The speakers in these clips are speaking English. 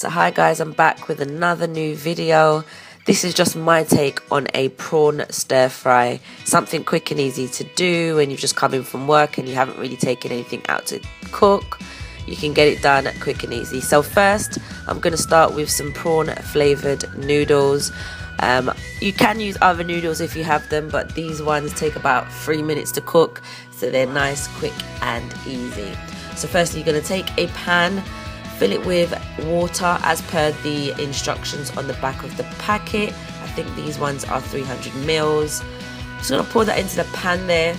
So hi guys, I'm back with another new video. This is just my take on a prawn stir fry. Something quick and easy to do when you've just come in from work and you haven't really taken anything out to cook. You can get it done quick and easy. So first, I'm going to start with some prawn flavoured noodles. You can use other noodles if you have them, but these ones take about 3 minutes to cook, so they're nice, quick and easy. So firstly, you're going to take a pan, fill it with water as per the instructions on the back of the packet. I think these ones are 300 mils. Just going to pour that into the pan there,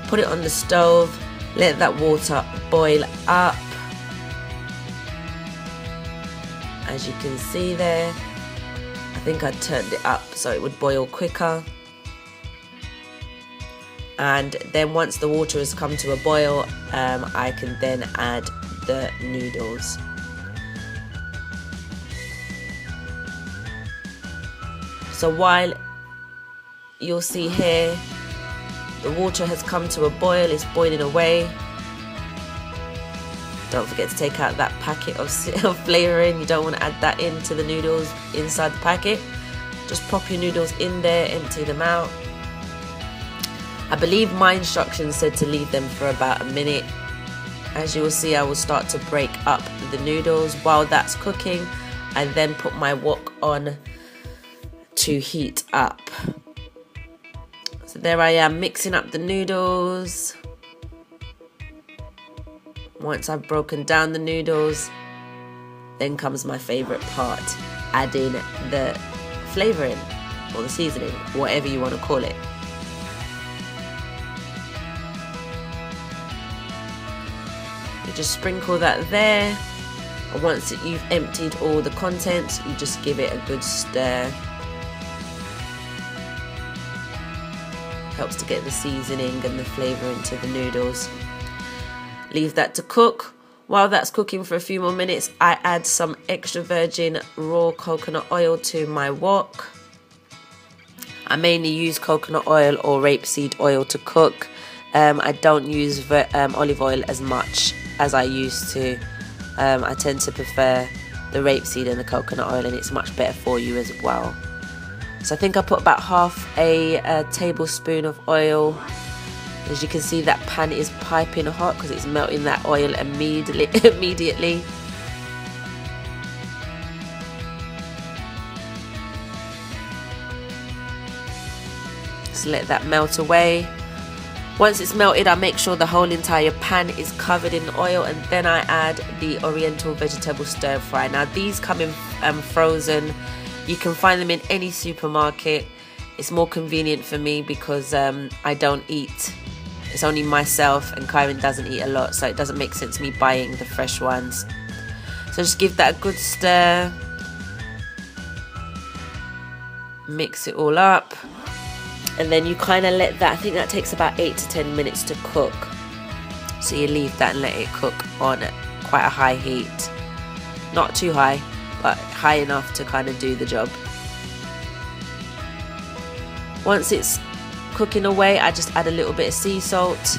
put it on the stove, let that water boil up. As you can see there, I think I turned it up so it would boil quicker. And then once the water has come to a boil, I can then add the noodles. So while you'll see here, the water has come to a boil, it's boiling away. Don't forget to take out that packet of flavouring. You don't want to add that into the noodles inside the packet. Just pop your noodles in there, empty them out. I believe my instructions said to leave them for about a minute. As you will see, I will start to break up the noodles. While that's cooking, I then put my wok on to heat up. So there I am mixing up the noodles. Once I've broken down the noodles, then comes my favourite part, adding the flavouring or the seasoning, whatever you want to call it. You just sprinkle that there, and once you've emptied all the contents, you just give it a good stir. Helps to get the seasoning and the flavour into the noodles. Leave that to cook. While that's cooking for a few more minutes, I add some extra virgin raw coconut oil to my wok. I mainly use coconut oil or rapeseed oil to cook. I don't use olive oil as much as I used to. I tend to prefer the rapeseed and the coconut oil, and it's much better for you as well. So I think I put about half a tablespoon of oil. As you can see, that pan is piping hot because it's melting that oil immediately. Just let that melt away. Once it's melted, I make sure the whole entire pan is covered in oil, and then I add the Oriental vegetable stir fry. Now these come in frozen. You can find them in any supermarket. It's more convenient for me because I don't eat. It's only myself, and Kyron doesn't eat a lot, so it doesn't make sense me buying the fresh ones. So just give that a good stir. Mix it all up. And then you kind of let that, I think that takes about 8 to 10 minutes to cook. So you leave that and let it cook on quite a high heat. Not too high, but high enough to kind of do the job. Once it's cooking away, I just add a little bit of sea salt.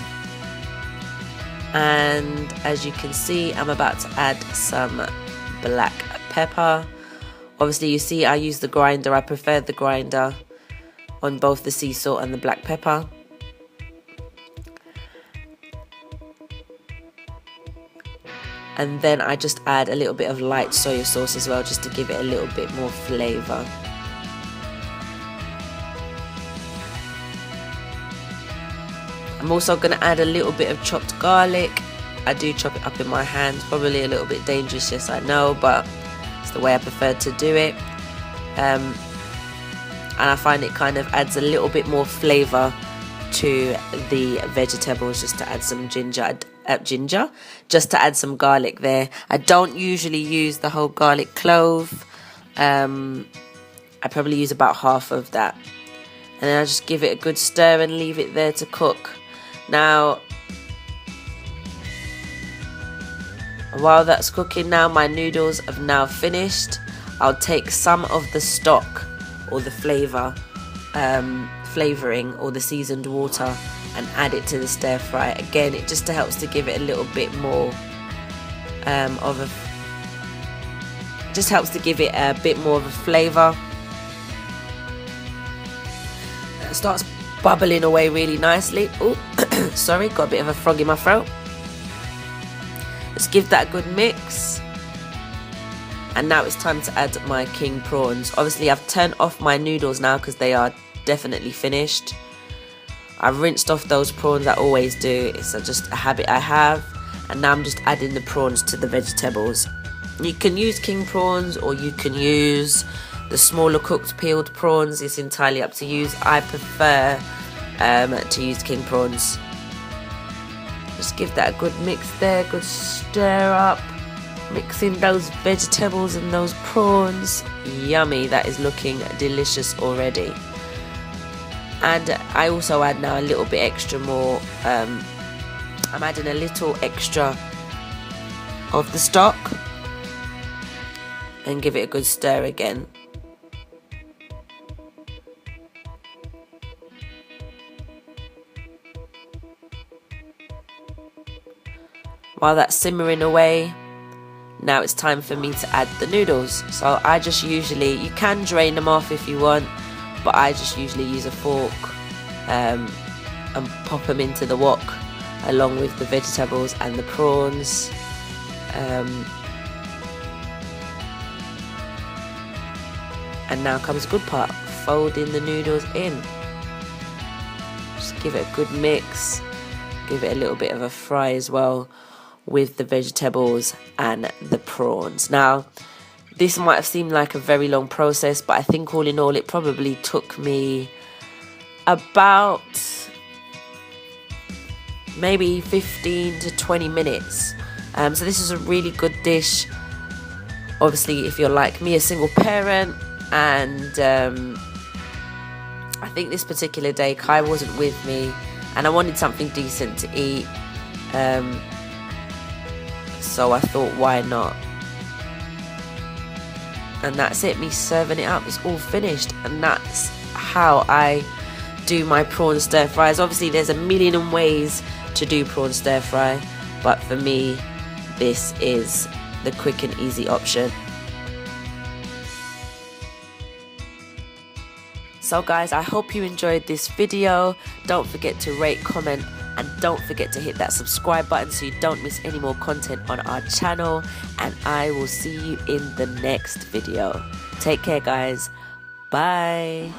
And as you can see, I'm about to add some black pepper. Obviously, you see I use the grinder. I prefer the grinder on both the sea salt and the black pepper. And then I just add a little bit of light soy sauce as well, just to give it a little bit more flavour. I'm also going to add a little bit of chopped garlic. I do chop it up in my hands, probably a little bit dangerous, yes I know, but it's the way I prefer to do it. And I find it kind of adds a little bit more flavour to the vegetables, just to add some ginger, just to add some garlic there. I don't usually use the whole garlic clove. I probably use about half of that. And then I just give it a good stir and leave it there to cook. Now, while that's cooking now, my noodles have now finished. I'll take some of the stock or the flavouring or the seasoned water and add it to the stir fry. Again, it just helps to give it a little bit more of Just helps to give it a bit more of a flavour. It starts bubbling away really nicely. Oh, sorry, got a bit of a frog in my throat. Let's give that a good mix. And now it's time to add my king prawns. Obviously, I've turned off my noodles now because they are definitely finished. I've rinsed off those prawns, I always do. It's just a habit I have. And now I'm just adding the prawns to the vegetables. You can use king prawns or you can use the smaller cooked peeled prawns. It's entirely up to you. I prefer to use king prawns. Just give that a good mix there, good stir up. Mixing those vegetables and those prawns. Yummy, that is looking delicious already. And I also add now a little bit extra more. I'm adding a little extra of the stock. And give it a good stir again. While that's simmering away, now it's time for me to add the noodles. So I just usually, you can drain them off if you want, but I just usually use a fork and pop them into the wok along with the vegetables and the prawns. And now comes the good part, folding the noodles in. Just give it a good mix, give it a little bit of a fry as well with the vegetables and the prawns. Now, this might have seemed like a very long process, but I think all in all it probably took me about maybe 15 to 20 minutes. So this is a really good dish. Obviously, if you're like me, a single parent, and I think this particular day Kai wasn't with me and I wanted something decent to eat, so I thought, why not? And that's it, me serving it up. It's all finished, and that's how I do my prawn stir fries. Obviously there's a million ways to do prawn stir fry, but for me this is the quick and easy option. So guys, I hope you enjoyed this video. Don't forget to rate, comment, and don't forget to hit that subscribe button so you don't miss any more content on our channel. And I will see you in the next video. Take care guys. Bye.